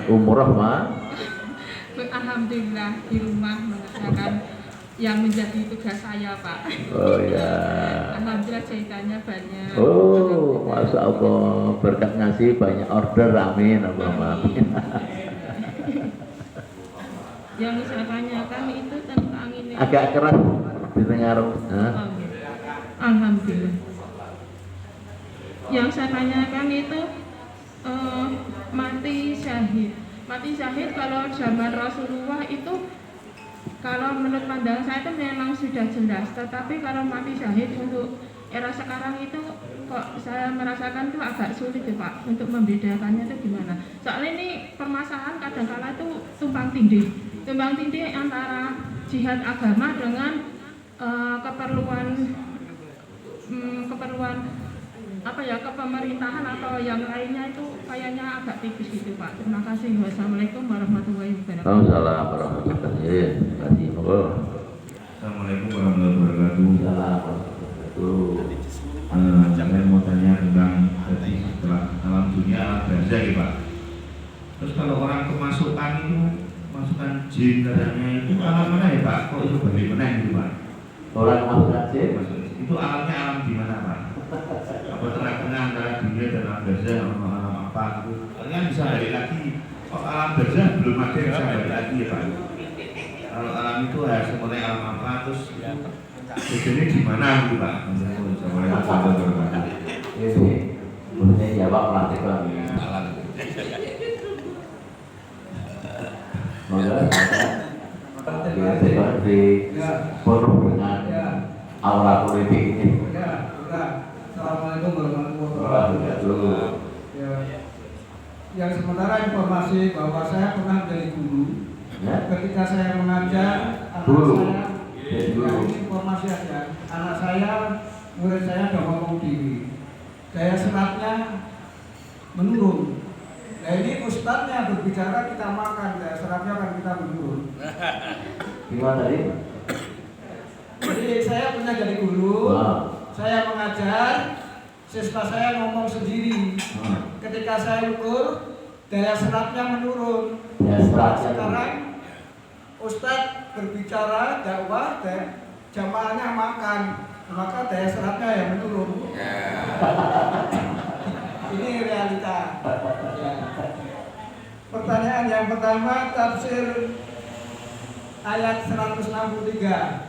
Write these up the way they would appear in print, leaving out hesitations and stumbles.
umroh mah. Alhamdulillah di rumah mengerjakan yang menjadi tugas saya, Pak. Oh ya. Alhamdulillah jahitannya banyak. Oh, masya Allah, berkat ngasih banyak order, amin, Allahumma amin. Yang saya tanyakan itu tentang ini. Agak keras didengar. Alhamdulillah. Yang saya tanyakan itu mati syahid. Mati syahid kalau zaman Rasulullah itu, kalau menurut pandangan saya itu memang sudah jelas. Tetapi kalau mati syahid untuk era sekarang itu kok saya merasakan itu agak sulit ya Pak, untuk membedakannya itu gimana. Soalnya ini permasalahan kadang-kala itu tumpang tindih antara jihad agama dengan keperluan apa ya, kepemerintahan atau yang lainnya, itu kayaknya agak tipis gitu Pak. Terima kasih. Wassalamualaikum warahmatullahi wabarakatuh. Waalaikumsalam warahmatullahi wabarakatuh. Assalamualaikum warahmatullahi wabarakatuh. Saya mau tanya tentang tadi setelah alam dunia alam barzah ya Pak. Terus kalau orang kemasukan itu, masukan jin katanya itu alam mana ya Pak? Kok itu bagaimana itu Pak? Orang kemasukan jin? Itu alamnya alam di mana Pak? Apa tengah-tengah antara dunia dan alam barzah, alam apa? Kalian bisa balik lagi. Kok alam barzah belum ada yang bisa balik lagi ya Pak? Kalau alam itu ya seperti alam apa, terus bedanya di mana gitu Pak? Ini maksudnya jawab praktik lagi. Saya di penuh dengan aura politik ini. Assalamualaikum warahmatullahi wabarakatuh. Yang sementara informasi bahwa saya pernah menjadi guru. Ketika saya mengajar anak saya, ini informasi aja. Anak saya, murid saya sudah ngomong diri. Daya seratnya menurun. Nah ini ustadznya berbicara kita makan, daya seratnya akan kita menurun. Gimana tadi? Jadi saya pernah jadi guru, saya mengajar, siswa saya ngomong sendiri. Ketika saya ukur, daya seratnya menurun. Sekarang ustadz berbicara dakwah, jamaahnya makan, maka daya seratnya yang menurun. Ini realita. Pertanyaan yang pertama, tafsir ayat 163.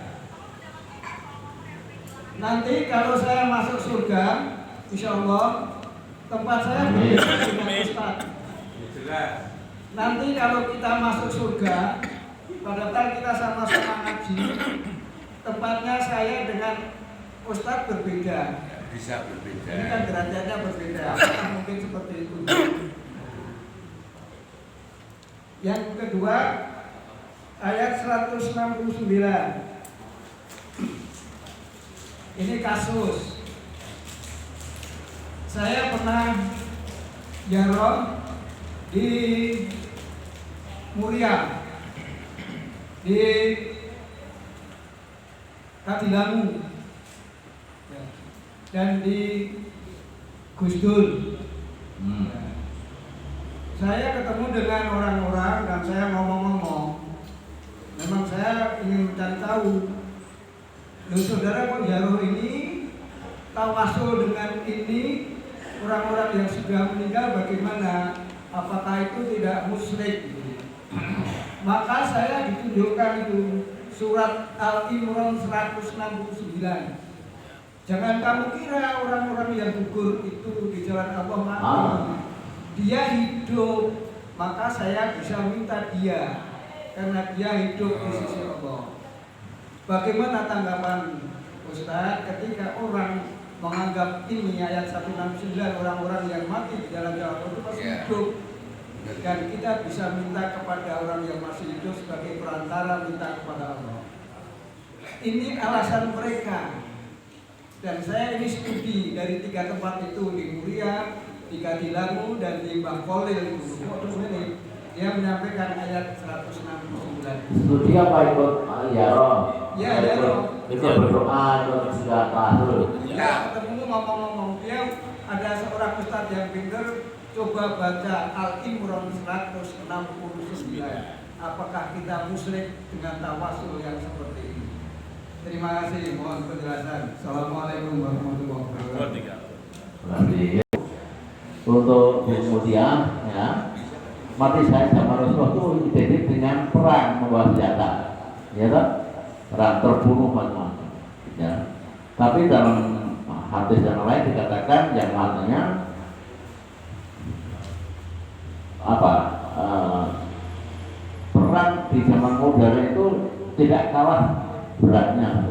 Nanti kalau saya masuk surga, insya Allah tempat saya berbeda dengan Ustaz. Nanti kalau kita masuk surga, pada saat kita sama-sama ngaji, tempatnya saya dengan Ustaz berbeda. Bisa berbeda. Ini kan derajatnya berbeda. Apakah mungkin seperti itu? Yang kedua, ayat 169. Ini kasus. Saya pernah jarong di Muria, di Kadilangu, dan di Gusdul. Saya ketemu dengan orang-orang dan saya ngomong-ngomong. Memang saya ingin mencari tahu. Loh saudara kok jaroh ini tawasul dengan ini orang-orang yang sudah meninggal bagaimana? Apakah itu tidak musyrik? Maka saya ditunjukkan itu surat Al-Imran 169. Jangan kamu kira orang-orang yang gugur itu di jalan Allah mati. Dia hidup, maka saya bisa minta dia karena dia hidup di sisi Allah. Bagaimana tanggapan Ustaz ketika orang menganggap ini ayat 169 orang-orang yang mati di dalam jalan Allah itu pasti hidup, dan kita bisa minta kepada orang yang masih hidup sebagai perantara minta kepada Allah. Ini alasan mereka. Dan saya ini studi dari 3 tempat itu, di Muria, di Kadilangu, dan di Bangkolil. Dia menyampaikan ayat 169. Studi apa ikut Yaroh? Ya, Yaroh. Itu berdoa, itu sudah tahu. Ya, ketemu ngomong-ngomong. Dia ada seorang ustadz yang pintar, coba baca Al-Imran 169. Apakah kita musyrik dengan tawasul yang seperti ini? Terima kasih, mohon penjelasan. Assalamualaikum warahmatullahi wabarakatuh. Berarti untuk kemudian ya, mati syahid sama Rasulullah itu identik dengan perang membawa senjata, ya toh? Perang terbunuh macam-macam. Ya. Tapi dalam hadis yang lain dikatakan yang maknanya apa? Perang di zaman modern itu tidak kalah beratnya,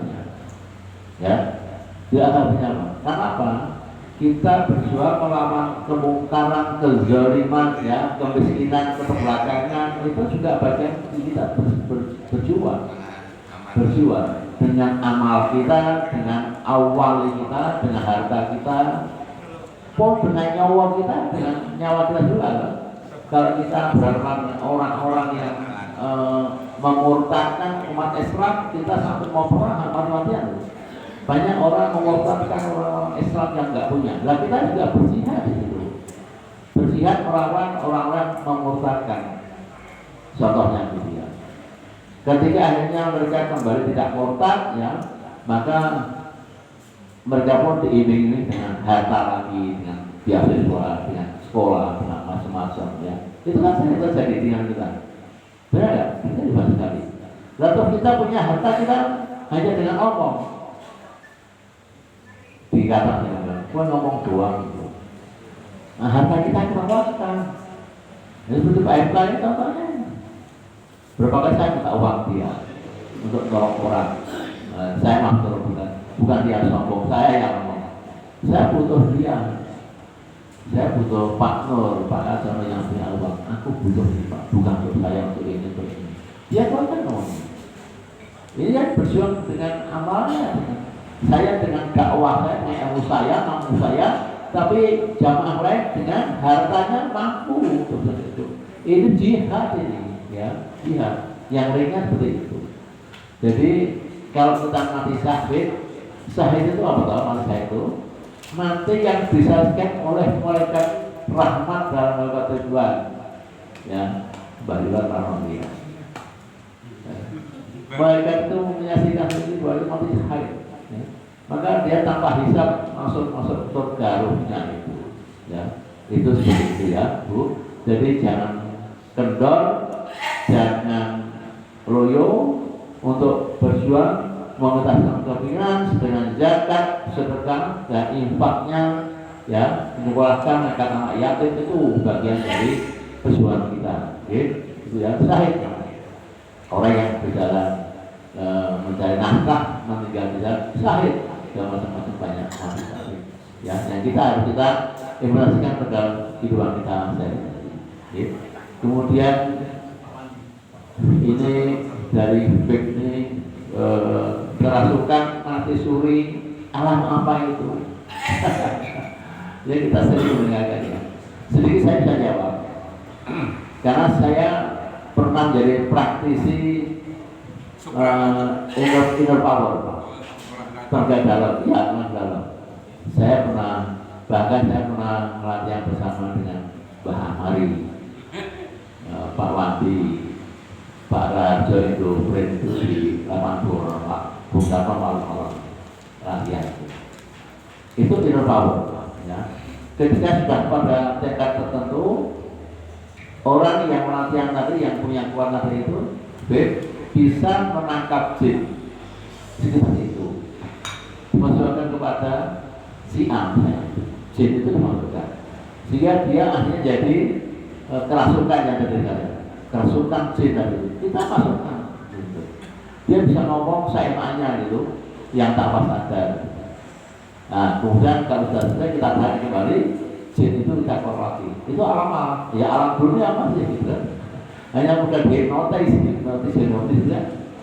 ya. Tidak kalah beratnya. Kenapa? Kita berjuang melawan kemungkaran, kezaliman, ya, kemiskinan, keterbelakangan, itu juga bagian kita berjuang dengan amal kita, dengan awal kita, dengan harta kita, pun dengan nyawa kita, dengan nyawa kita juga. Kalau kita berhadapan orang-orang yang memurtadkan umat Islam, kita sampai mau perang mati-matian. Banyak orang mengorbankan orang-orang Islam yang nggak punya. Nah, kita juga berjihad di situ. Berjihad melawan orang-orang mengorbankan. Contohnya gitu ya. Ketika akhirnya mereka kembali tidak murtad, ya, maka mereka pun diiming-iming dengan harta lagi, dengan beasiswa, dengan sekolah, dengan macam-macam, ya. Itu kan sering terjadi dengan kita. Benar nggak? Kita juga sekali. Lalu kita punya harta kita hanya dengan omong. Dikatakan, gue ngomong doang gitu. Nah, harta kita kerawatkan. Jadi seperti Pak MK ini contohnya. Berapa kali saya minta uang dia untuk tolong orang. Saya maksud bukan dia sombong, saya yang ngomong. Saya butuh dia. Saya butuh Pak Nur, Pak Hasan yang punya uang. Aku butuh ini Pak, bukan untuk saya untuk ini untuk ini. Dia kan ngomong. Ini kan berjuang dengan amalnya. Saya dengan dakwah saya, dengan ilmu saya, mampu saya, tapi jamaah lain dengan hartanya mampu untuk itu. Ini jihad ini, ya, jihad. Yang ringan seperti itu. Jadi kalau kita mati syahid, syahid itu apa tahu mati syahid itu? Mati yang disaksikan oleh malaikat rahmat dan malaikat ridwan, ya, balilan rahmat. Malaikat itu menyaksikan ini bahwa mati syahid. Ya. Maka dia tanpa hisab masuk surga ruhnya itu, ya, itu seperti itu ya Bu. Jadi jangan kendor, jangan loyo untuk berjuang mengentaskan kemiskinan dengan zakat, sedekah dan infaknya, ya, menyekolahkan anak-anak yatim itu bagian dari perjuangan kita, itu ya, syahid. Orang yang berjalan mencari nafkah, meninggal di jalan, syahid, dan macam-macam banyak mati syahid. Ya, yang kita harus implementasikan ke dalam kehidupan kita sehari-hari. Kemudian ini dari BIK ini kerasukan mati suri, alam apa itu? Ya kita sering mendengarkannya. Sedikit saya bisa jawab, karena saya pernah jadi praktisi inner power, tenaga dalam, ya, tenaga dalam. Saya pernah, bahkan saya pernah latihan bersama dengan Mbah Amari, Pak Wandi, Pak Rajo itu, Pren itu di Lamanpur, Pak Bung Karno malam-malam latihan. Itu inner power, ya. Ketika sudah pada tingkat tertentu, orang yang latihan tadi, yang punya kuat tadi itu, bisa menangkap jin seperti itu, dimasukkan kepada si A, jin itu dimasukkan sehingga dia akhirnya jadi kerasukan yang tadi saya, kerasukan jin tadi kita masukkan gitu. Dia bisa ngomong seenaknya gitu, yang tak pas sadar. Nah kemudian kalau sudah selesai kita tarik kembali, jin itu kita korlati. Itu alam, ya alam dunia apa sih gitu kan? Hanya bukan hipnotis ya.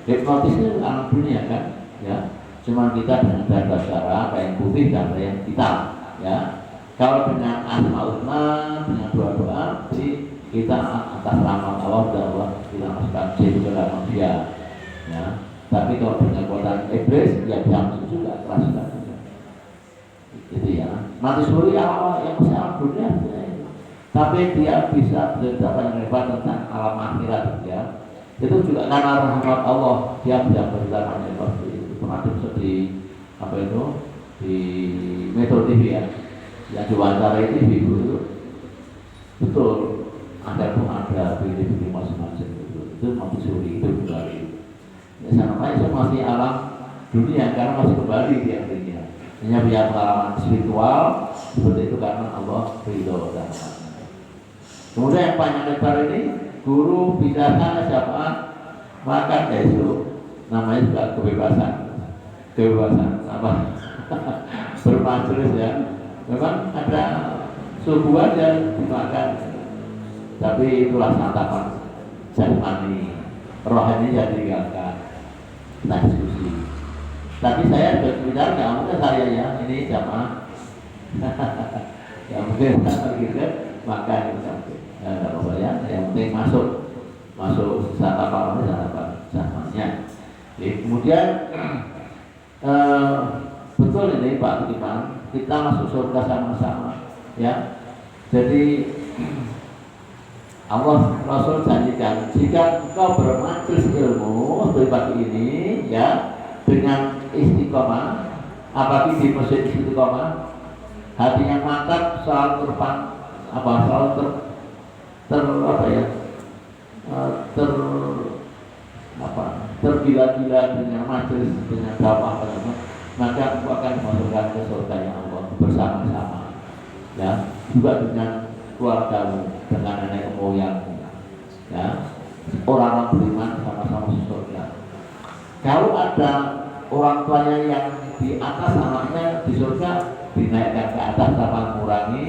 Hipnotis itu alam dunia kan, ya. Cuma kita dengan bahasa yang putih dan yang hitam, ya. Kalau dengan asmaul husna, dengan doa-doa, jadi kita atas nama Allah dan Allah kita masukkan jin ke dalam manusia, ya. Tapi kalau dengan kekuatan iblis, ya bisa masuk juga, kerasukan juga. Itu ya. Mati suri yang masih alam dunia, ya. tapi dia bisa belajar yang hebat tentang alam akhirat ya. Itu juga karena rahmat Allah dia bisa belajar yang hebat itu. Pernah di apa itu di Metro TV ya, yang diwawancarai TV itu betul ada pilih-pilih masing-masing itu Montessori itu kembali. Ya, namanya itu masih alam dunia karena masih kembali di akhirnya. Hanya punya pengalaman spiritual seperti itu karena Allah ridho dan rahmatnya. Kemudian yang panjang lebar ini guru bicara siapa makan itu namanya juga kebebasan apa bermajelis ya. Memang ada subuhan yang dimakan, tapi itulah santapan jasmani, rohani yang ditinggalkan. Kita diskusi. Tapi saya berbicara nggak mungkin saya ya ini jamaah, ya mungkin saya gitu makan itu kalau saya yang penting masuk santapan jasmaninya. Kemudian betul ini Pak Budiman, kita masuk surga sama-sama ya. Jadi Allah Rasul janjikan jika engkau bermajelis ilmu seperti pagi ini ya dengan istiqomah, apalagi di masjid istiqomah, hatinya mantap, selalu tergila-gila dengan majelis, dengan dakwah, maka aku akan masukkan ke surga yang Allah bersama-sama ya, juga dengan keluargamu, dengan nenek moyangmu ya, orang-orang beriman sama-sama masuk surga. Kalau ada orang tuanya yang di atas anaknya di surga, dinaikkan ke atas tanpa mengurangi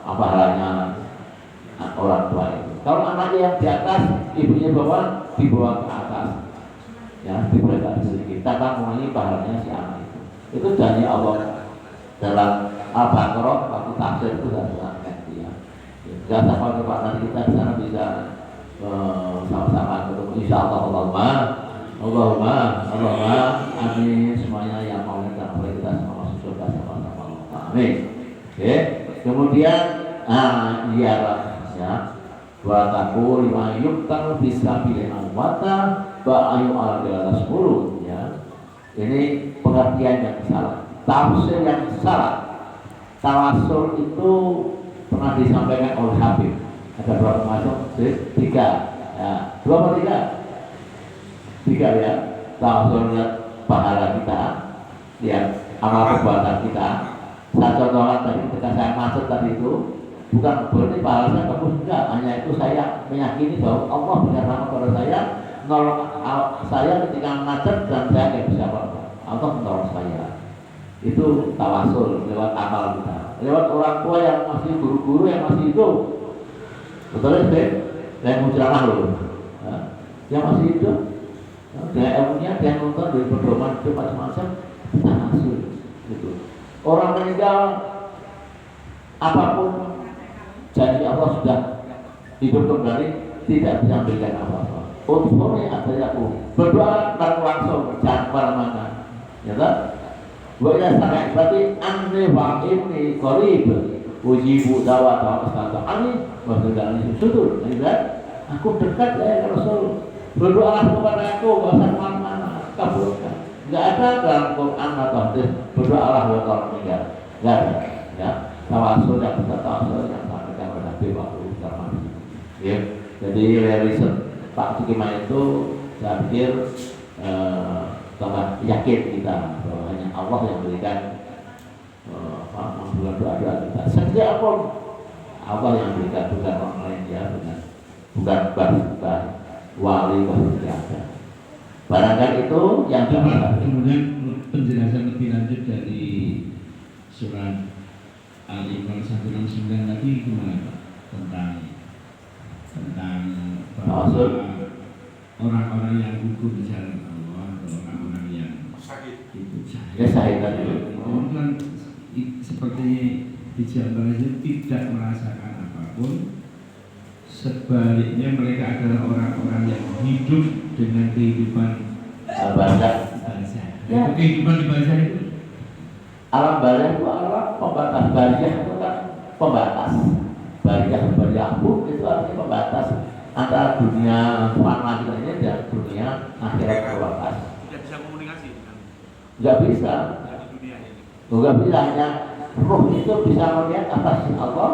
pahalanya orang tua itu. Kalau anaknya yang di atas, ibunya bawah, dibawa ke atas ya, diberikan sedikit tanpa mengurangi pahalanya si anak itu. Itu janji Allah dalam Al-Baqarah waktu tafsir itu sudah terangkan ya. Gak sampai Pak, nanti kita di sana bisa sama-sama ketemu insyaallah. Allahumma amin semuanya yang mau dan boleh kita semua masuk surga sama-sama. Amin. Oke. Kemudian ya wa taqul lima yuqtal bisa pilih anwata ba'ayu al-galas ya. Ini pengertian yang salah, tafsir yang salah. Tawasul itu pernah disampaikan oleh Habib. Ada berapa masuk? 3 ya. 2 atau 3? 3 ya. Tawasulnya pahala kita, ya, amal perbuatan kita. Saya contohkan tadi ketika saya masuk tadi itu, bukan berarti pahalanya bagus, enggak. Hanya itu saya meyakini bahwa Allah berikan kepada saya, nolong saya ketika macet dan saya tidak bisa apa-apa. Allah menolong saya. Itu tawasul lewat amal kita, lewat orang tua yang masih guru-guru yang masih hidup. Betul ya, saya mau ceramah loh, yang masih hidup, dia ilmunya dia nonton dari pedoman itu macam-macam, tawasul gitu. Orang meninggal apapun janji Allah sudah hidup kembali, tidak bisa memberikan apa-apa. Unsurnya ada aku berdoa langsung, jangan kemana-mana, ya kan? Buatnya sangat berarti aneh wa ini korib ujibu dawa dawa kata ani maksudnya ini sudur, kan? Aku dekat ya Rasul, berdoalah kepada aku, gak usah kemana-mana, kabulkan. Nggak ada dalam Quran atau hadis berdoalah buat orang meninggal, nggak ada. Ya, tawasul yang kita tawasul yang sampaikan oleh Nabi waktu zaman ya. Jadi realism Pak Sukima itu saya pikir tambah yakin kita bahwa hanya Allah yang memberikan mengambil doa-doa kita. Sejak pun Allah yang memberikan, bukan orang lain ya, bukan wali tidak ada. Barangkali itu yang kemudian penjelasan lebih lanjut dari surat Al-Imran 169 tadi gimana Pak tentang bahwa orang-orang yang gugur di jalan Allah atau orang-orang yang itu saya tadi kan seperti di jalan itu tidak merasakan apapun, sebaliknya mereka adalah orang-orang yang hidup dengan kehidupan barzah. Ya. Kehidupan di barzah itu alam barzah itu alam pembatas barzah itu kan pembatas. Bariyah pun itu artinya pembatas antara dunia fana kita ini dan dunia akhirat pembatas. Tidak bisa komunikasi dengan Nggak bisa. di dunia ini. Nggak bisa, hanya roh itu bisa melihat atas Allah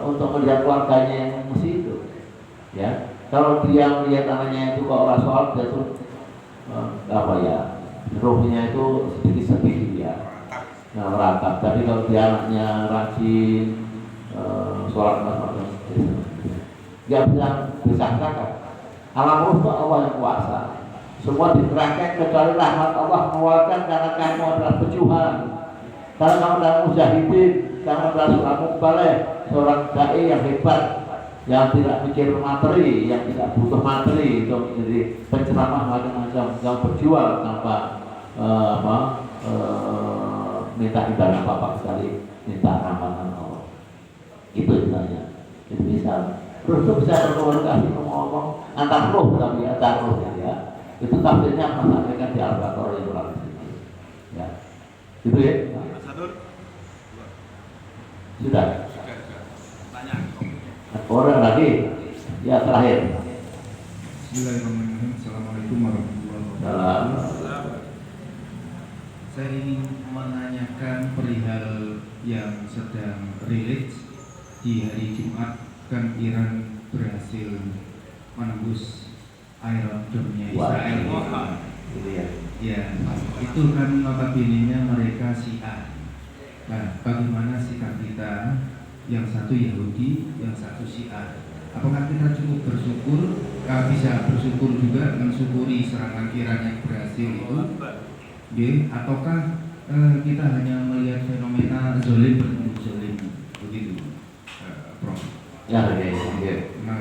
untuk melihat keluarganya yang mengungsi itu. Ya, kalau dia melihat anaknya itu kok orang sholat, dia tuh apa ya, rohnya itu sedikit-sedikit ya, meratap. Tapi kalau dia anaknya rajin, sholat macam-macam, nggak bisa disangkakan. Alam roh itu Allah yang kuasa. Semua dikerahkan kecuali rahmat Allah mengeluarkan karena kamu adalah pejuang, karena kamu adalah mujahidin, kamu adalah seorang mubalik, seorang dai yang hebat, yang tidak mikir materi, yang tidak butuh materi untuk menjadi penceramah macam-macam, yang berjuang tanpa minta ibadah apa sekali, minta rahmatan Allah. Itu istilahnya. Itu bisa. Terus itu bisa berkomunikasi ngomong antar roh, tapi antar roh ya. Itu tafsirnya masalah di Al-Baqarah itu lagi. Ya. Gitu ya. Satu. Sudah. Tanya. Orang lagi. Ya terakhir. Bismillahirrahmanirrahim. Assalamualaikum warahmatullahi wabarakatuh. Salam. Saya ingin menanyakan perihal yang sedang rilis di hari Jumat. Kan Iran berhasil menembus aerodromnya Israel. Gitu ya. Ya, itu kan notabene-nya mereka Syiah. Nah, bagaimana sikap kita? Yang satu Yahudi, yang satu Syiah. Apakah kita cukup bersyukur? Bisa bersyukur juga mensyukuri serangan Iran yang berhasil itu? Ataukah kita hanya melihat fenomena zolim bertemu zolim begitu, Prof? Ya, oke.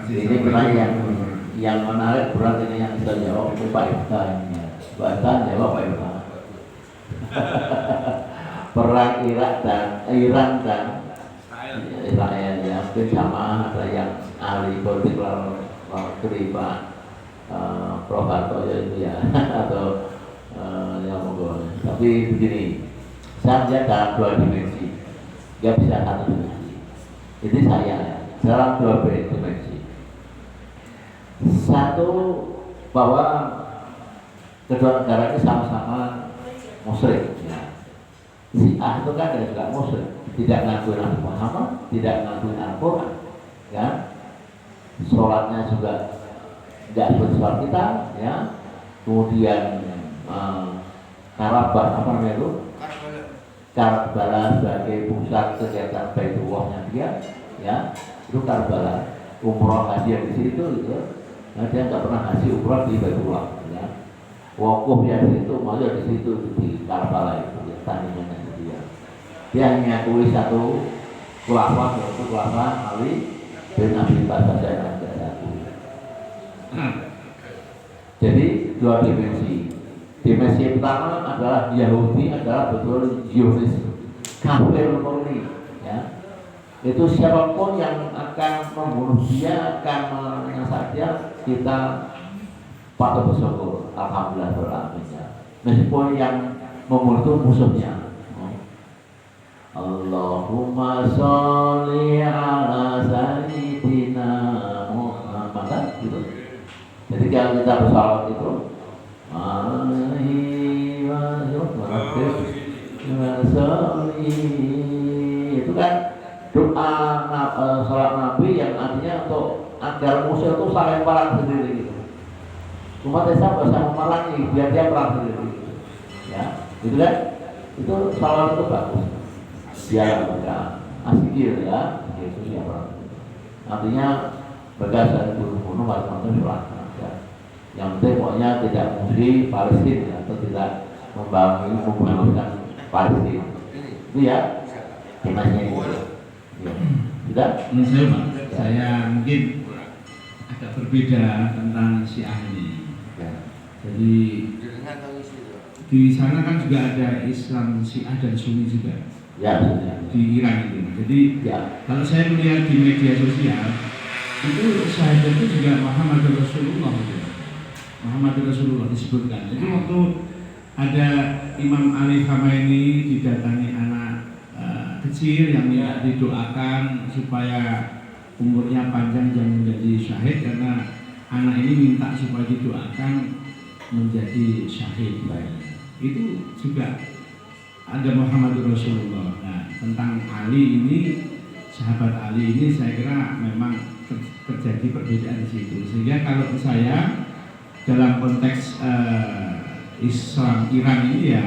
Ini pertanyaan yang menarik, berat ini yang bisa jawab itu Pak Ifta ini ya. Pak Ifta jawab Pak Ifta. Perang Iran dan Israel ya, mungkin sama, ada yang ahli politik luar negeri Pak Prof Hartoyo itu ya atau yang monggo. Tapi begini, saya melihat dalam dua dimensi, nggak bisa satu dimensi. Ini saya ya, dalam dua dimensi. Satu, bahwa kedua negara ini sama-sama musyrik ya. Syiah itu kan dari juga musyrik, tidak ngakuin Nabi Muhammad, tidak ngakuin Al-Quran ya. Sholatnya juga tidak seperti sholat kita ya. Kemudian Karbala, apa namanya itu? Karbala sebagai pusat kegiatan Baitullahnya dia ya. Itu Karbala, umroh haji di situ gitu. Nah, dia nggak pernah haji umroh di Baitullah ya. Wukuf ya di situ, mau di situ di Karbala itu ya, tandingannya dia. Dia mengakui satu khulafah, yaitu khulafah Ali bin Abi Thalib yang satu. Jadi dua dimensi. Dimensi pertama adalah Yahudi adalah betul Zionis, kafir murni ya. Itu siapapun yang akan membunuh dia, akan menyasar dia, kita patut bersyukur, alhamdulillah beralamin ya. Meskipun yang membunuh itu musuhnya. Allahumma sholli ala sayyidina Muhammad gitu. Jadi kalau kita bersalawat itu itu kan doa salat Nabi yang artinya untuk agar musuh itu saling perang sendiri gitu. Umat Islam bisa memerangi biar dia perang sendiri gitu. Ya, gitu kan? Itu salat itu bagus. Dia asikil ya, Yesus ya perang. Artinya begas dan bunuh macam-macam silahkan. Yang penting pokoknya tidak musuhi Palestina atau tidak membangunkan Palestina. Itu ya, temanya itu. Ya. Tidak? Menurut saya, Pak, saya mungkin agak berbeda tentang Syiah ini. Ya. Jadi di sana kan juga ada Islam Syiah dan Sunni juga. Ya, di Iran itu. Jadi ya. Kalau saya melihat di media sosial itu syahadat itu juga Muhammad Rasulullah itu. Muhammad Rasulullah disebutkan. Jadi waktu ada Imam Ali Khamenei didatangi anak kecil yang minta didoakan supaya umurnya panjang dan menjadi syahid, karena anak ini minta supaya didoakan menjadi syahid. Itu juga ada Muhammadur Rasulullah. Nah, tentang Ali ini, sahabat Ali ini, saya kira memang terjadi perbedaan di situ. Sehingga kalau saya dalam konteks Islam Iran ini ya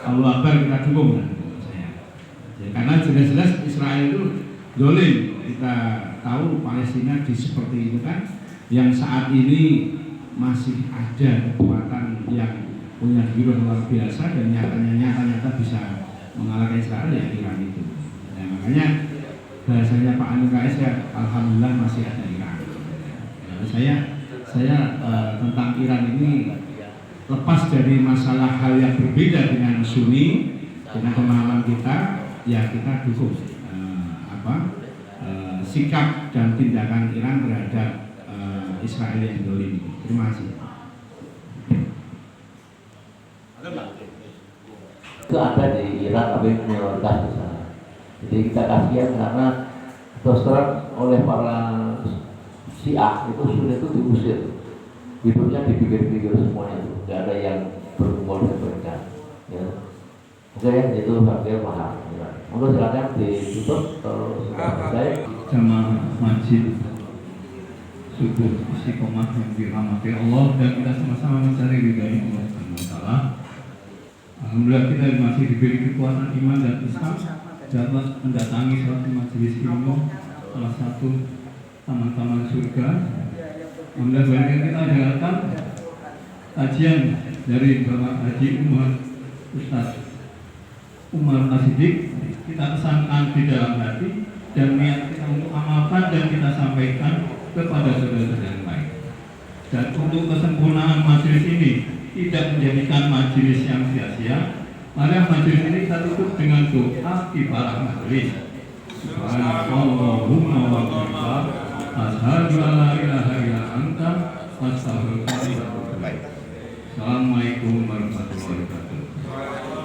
Allah Akbar kita dukung saya. Ya, karena jelas-jelas Israel itu dolim. Kita tahu Palestina di seperti itu kan, yang saat ini masih ada kekuatan yang punya giroh luar biasa dan nyata bisa mengalahkan Israel, ya Iran itu. Nah, makanya bahasanya Pak Amin Rais ya, alhamdulillah masih ada Iran. Nah, saya tentang Iran ini lepas dari masalah hal yang berbeda dengan Sunni, dengan pemahaman kita, ya kita dukung sikap dan tindakan Iran terhadap Israel yang dolim. Terima kasih. Itu ada di Iran tapi minoritas di sana. Jadi kita kasihan karena terus terang oleh para Syiah itu Sunni itu diusir, hidupnya dipikir-pikir semuanya itu, tidak ada yang berkumpul dan berkat. Ya. Oke ya, itu saya paham. Ya. Monggo silakan ditutup kalau sudah selesai. Jamaah masjid subuh istiqomah yang dirahmati Allah, dan kita sama-sama mencari ridha Allah Subhanahu wa taala. Alhamdulillah kita masih diberi kekuatan iman dan Islam dapat mendatangi suatu majelis ilmu, salah satu taman-taman surga. Alhamdulillah banyak yang kita dengarkan kajian dari Bapak Haji Umar Ustaz Umar Nasidik, kita kesankan di dalam hati dan niat kita untuk amalkan dan kita sampaikan kepada saudara-saudara yang lain. Dan untuk kesempurnaan majelis ini tidak menjadikan majelis yang sia-sia, maka majelis ini kita tutup dengan doa ibarat majelis. Subhanallahumma wa bihamdika, asyhadu an la ilaha illa anta, astaghfiruka wa atubu ilaik. Assalamualaikum warahmatullahi wabarakatuh.